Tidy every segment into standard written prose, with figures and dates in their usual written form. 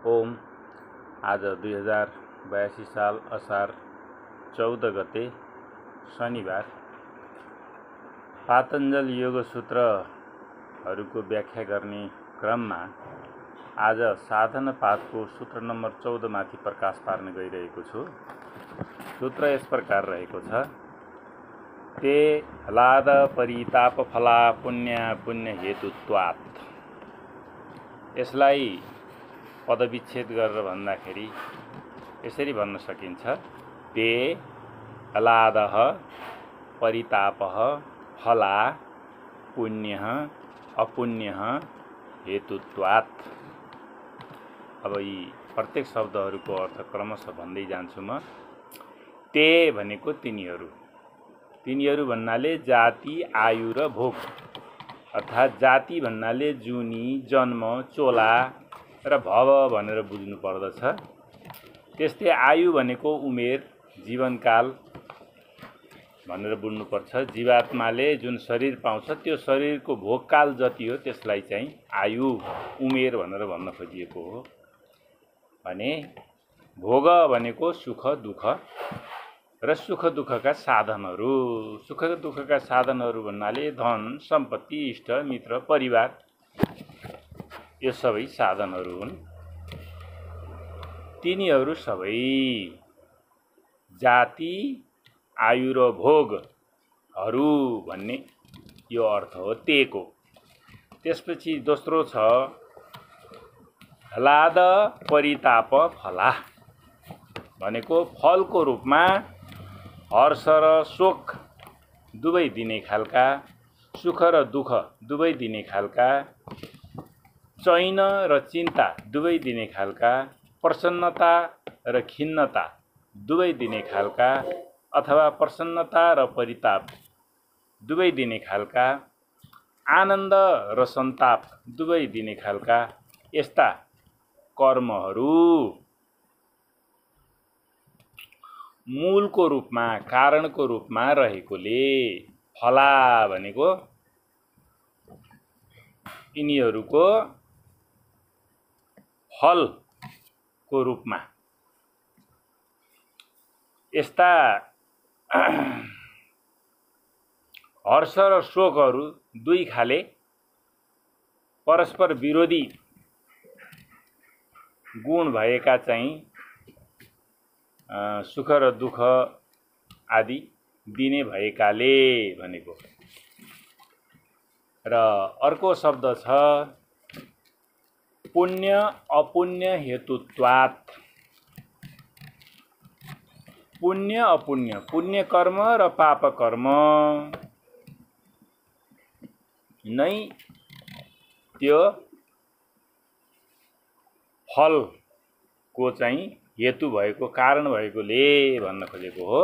ओम आज 2082 साल असार 14 गते शनिबार पातञ्जल योग सूत्रहरूको व्याख्या गर्ने क्रममा आज साधन पाठको सूत्र नम्बर 14 माथि प्रकाश पार्न गइरहेको छु। सूत्र यस प्रकार रहेको छ। ते हलाद परिताप फला पुण्य पुण्य हेतुत्वात्। यसलाई पदविच्छेद गरेर भन्दाखेरि यसरी भन्न सकिन्छ। ते हलादः परितापः फला पुण्यः अपुण्यः हेतुत्वात्। अब यी प्रत्येक शब्दहरूको अर्थ क्रमशः भन्दै जान्छु म। ते भनेको तिनीहरू भन्नाले जाति, आयु र भोग, अर्थात् जाति भन्नाले जुनी, जन्म, चोला र भव भनेर बुझ्नु पर्दछ। त्यस्तै आयु भनेको उमेर, जीवनकाल भनेर बुझ्नुपर्छ। जीवात्माले जुन शरीर पाउँछ त्यो शरीरको भोगकाल जति हो त्यसलाई चाहिँ आयु, उमेर भनेर भन्न खोजिएको हो। भने भोग भनेको सुख दुःख र सुख दुःखका साधनहरू। सुख दुःखका साधनहरू भन्नाले धन, सम्पत्ति, इष्ट मित्र, परिवार, यो सबै साधनहरू हुन्। तिनीहरू सबै जाति, आयु र भोगहरू भन्ने यो अर्थ हो तेको। त्यसपछि दोस्रो छ हलाद परिताप फला भनेको फलको रूपमा हर्ष र शोक दुवै दिने खालका, सुख र दुःख दुवै दिने खालका, चैन र चिन्ता दुवै दिने खालका, प्रसन्नता र खिन्नता दुवै दिने खालका, अथवा प्रसन्नता र परिताप दुवै दिने खालका, आनन्द र सन्ताप दुवै दिने खालका यस्ता कर्महरू मूलको रूपमा, कारणको रूपमा रहेकोले फला भनेको यिनीहरूको फलको रूपमा यस्ता हर्ष र शोकहरू दुई खाले परस्पर विरोधी गुण भएका चाहिँ सुख र दुःख आदि दिने भएकाले भनेको। र अर्को शब्द छ पुण्य अपुण्य हेतुत्वात्। पुण्य अपुण्य, पुण्य कर्म र पाप कर्म नै त्यो फलको चाहिँ हेतु भएको, कारण भएकोले भन्न खोजेको हो।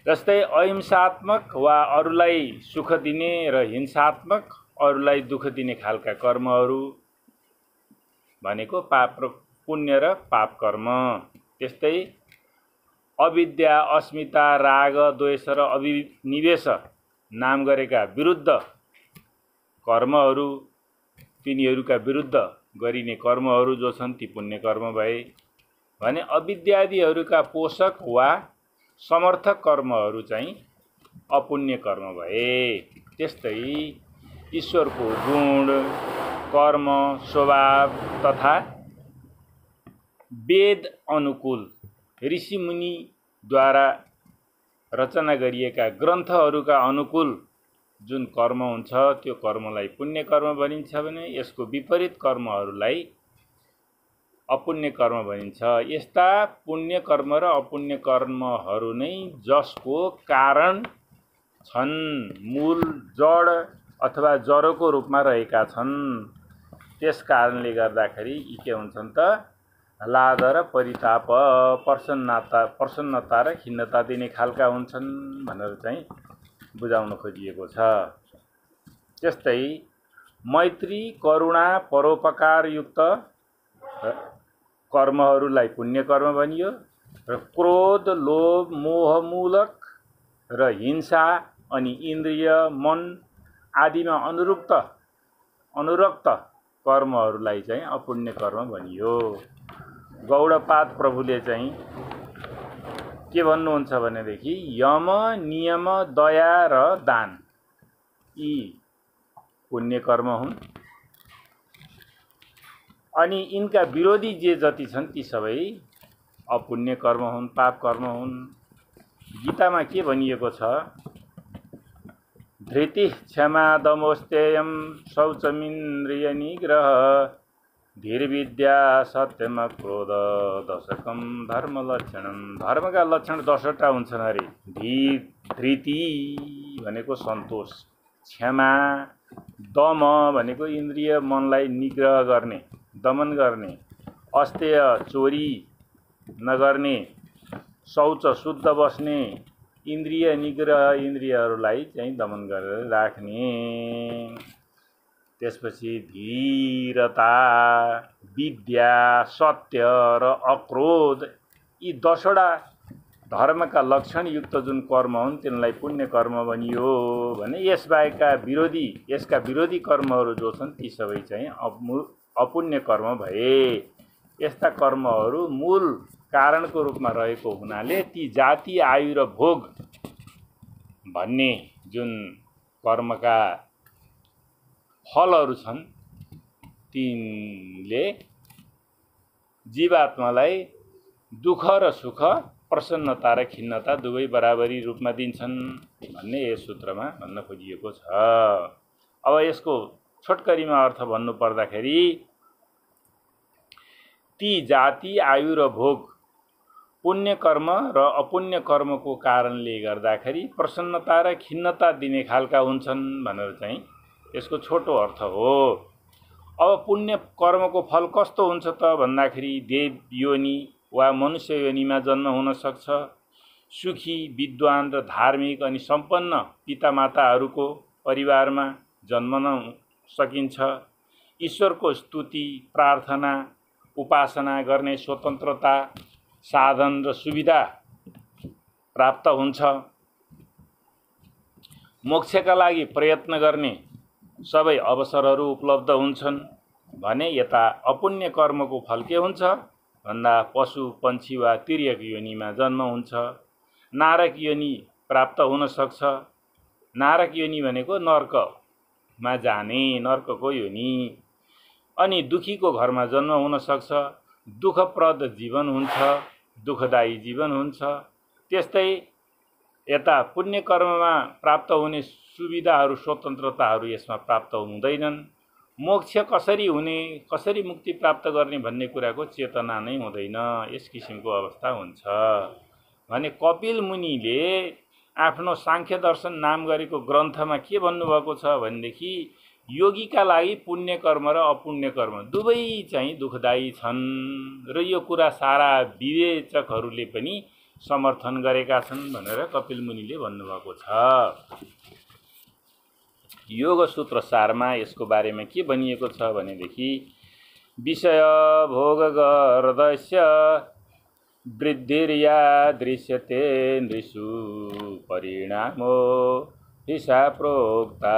जस्तै अहिंसात्मक वा अरूलाई सुख दिने र हिंसात्मक अरूलाई दुःख दिने खालका कर्महरू भनेको पाप र पुण्य र पाप कर्म। त्यस्तै अविद्या, अस्मिता, राग, द्वेष र अभिनिवेश नाम गरेका विरुद्ध कर्महरू, तिनीहरूका विरुद्ध गरिने कर्महरू जो छन् ती पुण्य कर्म भए। भने अविद्यादिहरूका पोषक वा समर्थक कर्महरू चाहिँ अपुण्य कर्म भए। त्यस्तै ईश्वरको गुण, कर्म, स्वभाव तथा वेद अनुकूल ऋषिमुनिद्वारा रचना गरिएका ग्रन्थहरूका अनुकूल जुन कर्म हुन्छ त्यो कर्मलाई पुण्य कर्म भनिन्छ भने यसको विपरीत कर्महरूलाई अपुण्य कर्म भनिन्छ। यस्ता पुण्य कर्म र अपुण्य कर्महरू नै जसको कारण छन्, मूल जड अथवा जरोको रूपमा रहेका छन्। त्यस कारणले गर्दाखेरि यी के हुन्छन् त हलाद र परिताप, प्रसन्नता र खिन्नता दिने खालका हुन्छन् भनेर चाहिँ बुझाउन खोजिएको छ। त्यस्तै मैत्री, करुणा, परोपकारयुक्त कर्महरूलाई पुण्य कर्म भनियो र क्रोध, लोभ, मोहमूलक र हिंसा अनि इन्द्रिय, मन आदिमा अनुरक्त कर्महरूलाई चाहिँ अपुण्य कर्म भनियो। गौडपाद प्रभुले चाहिँ के भन्नुहुन्छ भनेदेखि यम नियम दया र दान यी पुण्य कर्म हुन् अनि यिनका विरोधी जे जति छन् ती सबै अपुण्य कर्म हुन्, पाप कर्म हुन्। गीतामा के भनिएको छ? धृति क्षमा दमोस्तेयम शौचमिन्द्रिय निग्रह धीरविद्या सत्यम क्रोध दशकम धर्म लक्षणम। धर्मका लक्षण 10वटा हुन्छन् अरे। धृति भनेको सन्तोष, क्षमा, दम भनेको इन्द्रिय मनलाई निग्रह गर्ने, दमन गर्ने, अस्तेय चोरी नगर्ने, शौच शुद्ध बस्ने, इन्द्रिय निग्रह इन्द्रियहरूलाई चाहिँ दमन गरेर राख्ने। त्यसपछि धीरता, विद्या, सत्य र अक्रोध यी 10वटा धर्मका लक्षणयुक्त जुन कर्म हुन् तिनलाई पुण्य कर्म भनियो भने यसबाहेकका विरोधी, यसका विरोधी कर्महरू जो छन् ती सबै चाहिँ अपुण्य कर्म भए। यस्ता कर्महरू मूल कारणको रूपमा रहेको हुनाले ती जाति, आयु र भोग भन्ने जुन कर्मका फलहरू छन् तिनले जीवात्मालाई दुःख र सुख, प्रसन्नता र खिन्नता दुवै बराबरी रूपमा दिन्छन् भन्ने यस सूत्रमा भन्न खोजिएको छ। अब यसको छोटकरीमा अर्थ भन्नु पर्दाखेरि ती जाति, आयु र भोग पुण्य कर्म र अपुण्य कर्मको कारणले गर्दाखेरि प्रसन्नता र खिन्नता दिने खालका हुन्छन् भनेर चाहिँ यसको छोटो अर्थ हो। अब पुण्य कर्मको फल कस्तो हुन्छ त भन्दाखेरि देव योनि वा मनुष्य योनिमा जन्म हुन सक्छ। सुखी, विद्वान र धार्मिक अनि सम्पन्न पितामाताहरूको परिवारमा जन्मन सकिन्छ। ईश्वरको स्तुति, प्रार्थना, उपासना गर्ने स्वतन्त्रता, साधन र सुविधा प्राप्त हुन्छ। मोक्षका लागि प्रयत्न गर्ने सबै अवसरहरू उपलब्ध हुन्छन् भने यता अपुण्य कर्मको फल के हुन्छ भन्दा पशु, पन्छी वा तिर्यक योनिमा जन्म हुन्छ। नारक योनि प्राप्त हुन सक्छ। नारक योनि भनेको नर्कमा जाने, नर्कको योनि। अनि दुखीको घरमा जन्म हुन सक्छ। दुःखप्रद जीवन हुन्छ, दुःखदायी जीवन हुन्छ। त्यस्तै यता पुण्य कर्ममा प्राप्त हुने सुविधाहरू, स्वतन्त्रताहरू यसमा प्राप्त हुँदैनन्। मोक्ष कसरी हुने, कसरी मुक्ति प्राप्त गर्ने भन्ने कुराको चेतना नै हुँदैन। यस किसिमको अवस्था हुन्छ भने कपिल मुनिले आफ्नो सांख्य दर्शन नाम गरेको ग्रन्थमा के भन्नुभएको छ भनेदेखि योगीका लागि पुण्य कर्म र अपुण्य कर्म दुवै चाहिँ दुःखदायी छन् र यो कुरा सारा विवेचकहरूले पनि समर्थन गरेका छन् भनेर कपिल मुनिले भन्नुभएको छ। योग सूत्र सारमा यसको बारेमा के भनिएको छ भनेदेखि विषय भोग गर्दस्य वृद्धिर्या दृश्यते नृषु परिणामो हिसा प्रोक्ता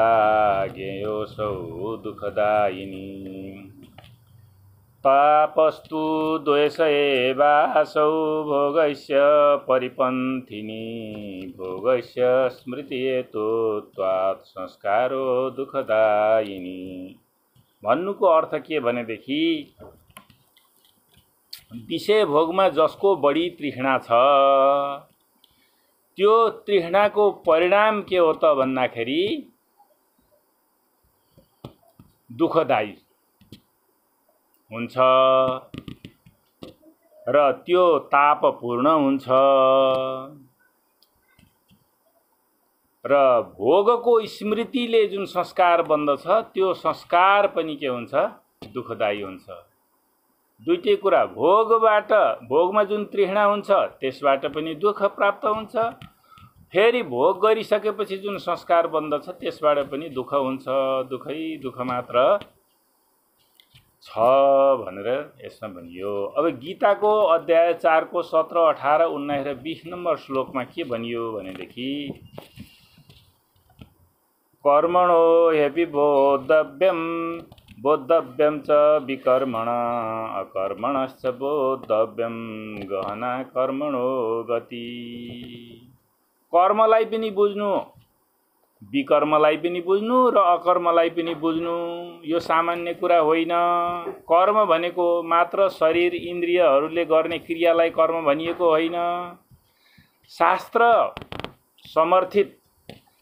ज्ञेयोऽसौ दुःखदायिनी तापस्तु द्वेष एवासौ भोगस्य परिपन्थिनी भोगस्य स्मृतिहेतु त्वात् संस्कारो दुःखदायिनी। भन्नुको अर्थ के भनेदेखि विषय भोगमा जसको बढी तृष्णा छ त्यो तृष्णाको परिणाम के हो त भन्दाखेरि दुःखदायी हुन्छ र त्यो तापपूर्ण हुन्छ र भोगको स्मृतिले जुन संस्कार बन्दछ त्यो संस्कार पनि के हुन्छ दुःखदायी हुन्छ। दुईटै कुरा, भोगमा जुन तृष्णा हुन्छ त्यसबाट पनि दुःख प्राप्त हुन्छ, फेरि भोग गरिसकेपछि जुन संस्कार बन्दछ त्यसबाट पनि दुःख हुन्छ। दुःखै दुःख मात्र छ भनेर यसमा भनियो। अब गीताको अध्याय 4 को 17, 18, 19 र 20 नम्बर श्लोकमा के भनियो भनेदेखि कर्मणो ह्यपि बोद्धव्यम बोद्धव्यं च विकर्मण अकर्मणश्च बोद्धव्यं गहना कर्मणो गति। कर्मलाई पनि बुझ्नु, विकर्मलाई पनि बुझ्नु र अकर्मलाई पनि बुझ्नु यो सामान्य कुरा होइन। कर्म भनेको मात्र शरीर इन्द्रियहरूले गर्ने क्रियालाई कर्म भनिएको होइन। शास्त्र समर्थित,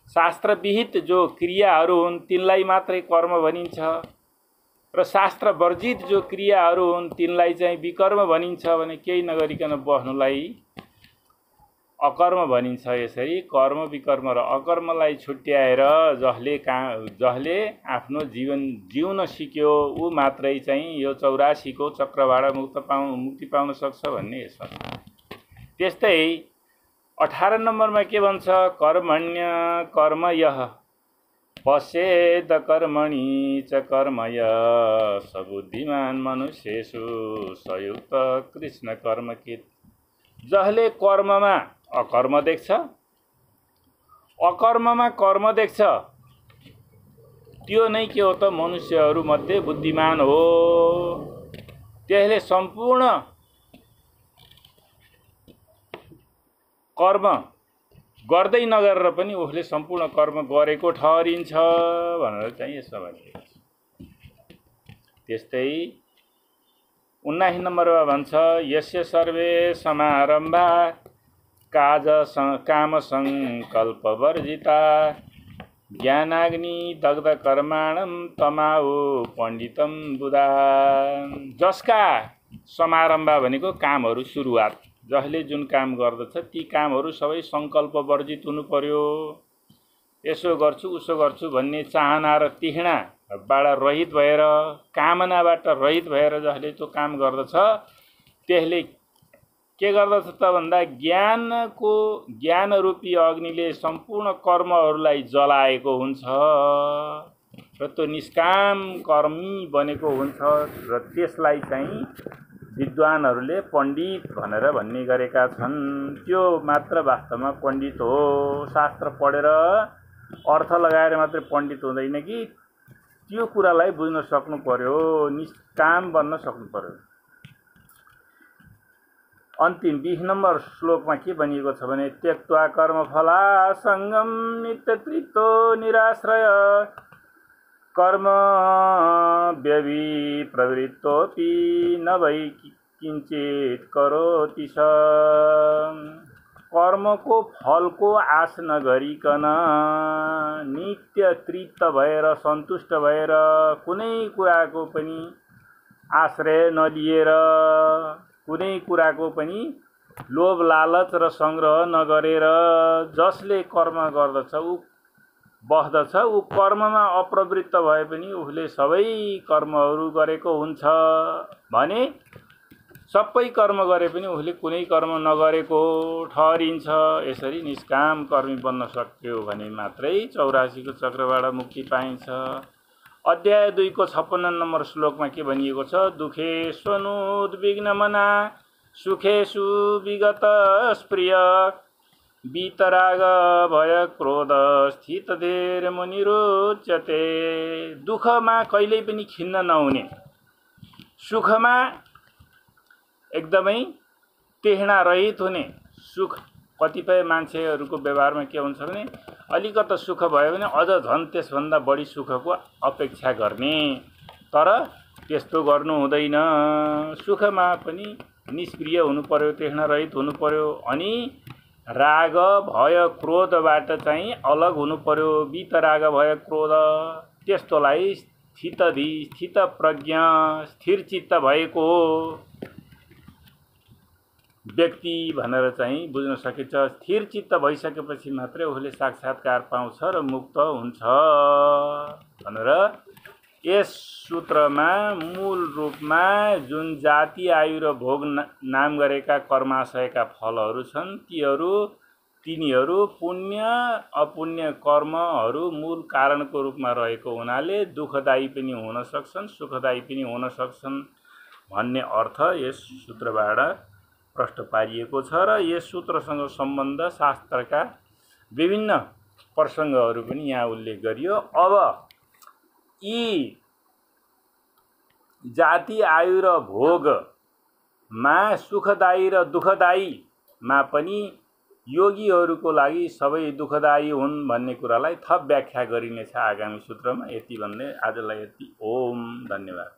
शास्त्र विहित जो क्रियाहरू हुन् तिनलाई मात्रै कर्म भनिन्छ र शास्त्र वर्जित जो क्रियाहरू हुन् तिनलाई चाहिँ विकर्म भनिन्छ भने केही नगरिकन बस्नुलाई अकर्म भनिन्छ। यसरी कर्म विकर्म र अकर्मलाई छुट्याएर जसले आफ्नो जीवन जिउन सिक्यो ऊ मात्रै चाहिँ यो 84 को चक्रबाट मुक्ति पाउन सक्छ भन्ने यसमा। त्यस्तै 18 नम्बरमा के भन्छ, कर्मण्य कर्मयः पश्येद कर्मणि च कर्मय सबुद्धिमान मनुष्येषु सयुक्त कृष्ण कर्मकित। जसले कर्ममा अकर्म देख्छ, अकर्ममा कर्म देख्छ त्यो नै के हो त मनुष्यहरू मध्ये बुद्धिमान हो। त्यसले सम्पूर्ण कर्म गर्दै नगरेर पनि उसले सम्पूर्ण कर्म गरेको ठहरिन्छ भनेर चाहिँ यसमा भनिएको छ। त्यस्तै 19 नम्बरमा भन्छ, यस्य सर्वे समारम्भा काम संकल्प वर्जिता ज्ञानाग्नि दग्ध कर्माणम तमाहु पण्डितम बुधा। जसका समारम्भ भनेको कामहरू सुरुवात, जसले जुन काम गर्दछ ती कामहरू सबै संकल्प वर्जित हुनु पर्यो। यसो गर्छु उसो गर्छु भन्ने चाहना र तिहनाबाट रहित भएर, कामनाबाट रहित भएर जसले त्यो काम गर्दछ त्यसले के गर्दछ त भन्दा ज्ञान रूपी अग्निले सम्पूर्ण कर्महरूलाई जलाएको हुन्छ र त्यो निष्काम कर्मी बनेको हुन्छ र त्यसलाई चाहिँ विद्वानहरूले पण्डित भनेर भन्ने गरेका छन्। त्यो मात्र वास्तवमा पण्डित हो। शास्त्र पढेर अर्थ लगाएर मात्र पण्डित हुँदैन कि त्यो कुरालाई बुझ्न सक्नु पर्यो, निष्काम बन्न सक्नु पर्यो। अन्तिम 20 नम्बर श्लोकमा के भनिएको छ भने, त्यक्त्वा कर्मफला सङ्गम नित्यतृप्तो निराश्रय कर्म व्यवि प्रवृत्तोपि न वै किञ्चित करोति स। कर्मको फलको आश नगरिकन नित्य तृप्त भएर सन्तुष्ट भएर कुनै कुराको पनि आश्रय नलिएर, कुनै कुराको पनि लोभ लालच र संग्रह नगरेर जसले कर्म गर्दछ ऊ बस्दछ, ऊ कर्ममा अप्रवृत्त भए पनि उसले सबै कर्महरू गरेको हुन्छ भने सबै कर्म गरे पनि उसले कुनै कर्म नगरेको ठहरिन्छ। यसरी निष्काम कर्मी बन्न सक्यो भने मात्रै 84 को चक्रबाट मुक्ति पाइन्छ। अध्याय 2 को 56 नम्बर श्लोकमा के भनिएको छ, दुखेष्वनुद्विग्न मना सुखेषु विगत स्प्रिय वीतराग भय क्रोध स्थित धीर मुनिरुच्यते। दुखमा कहिल्यै पनि खिन्न नहुने, सुखमा एकदमै तेहना रहित हुने। सुख कतिपय मान्छेहरूको व्यवहारमा के हुन्छ भने अलिकता सुख भयो भने अझ झन् त्यसभन्दा बढी सुखको अपेक्षा गर्ने, तर त्यस्तो गर्नु हुँदैन। सुखमा पनि निष्क्रिय हुनु पर्यो, तेहना रहित हुनु पर्यो अनि राग भय क्रोधबाट चाहिँ अलग हुनु पर्यो। वीतराग भय क्रोध त्यस्तोलाई स्थित प्रज्ञ स्थिर चित्त भएको व्यक्ति भनेर चाहिँ बुझ्न सकिन्छ। स्थिर चित्त भइसकेपछि मात्रै उसले साक्षात्कार पाउँछ र मुक्त हुन्छ भनेर यस सूत्रमा मूल रूपमा जुन जाति आयु र भोग नाम गरेका कर्माशयका फलहरू छन् तिनीहरू पुण्य अपुण्य कर्महरू मूल कारणको रूपमा रहेको हुनाले दुःखदायी पनि हुन सक्छन्, सुखदायी पनि हुन सक्छन् भन्ने अर्थ यस सूत्रबाट प्रष्ट पारिएको छ र यस सूत्रसँग सम्बन्ध शास्त्रका विभिन्न प्रसङ्गहरू पनि यहाँ उल्लेख गरियो। अब यी जाति आयु र भोगमा सुखदायी र दुःखदायीमा पनि योगीहरूको लागि सबै दुःखदायी हुन् भन्ने कुरालाई थप व्याख्या गरिनेछ आगामी सूत्रमा। यति भन्दै आजलाई यति। ओम धन्यवाद।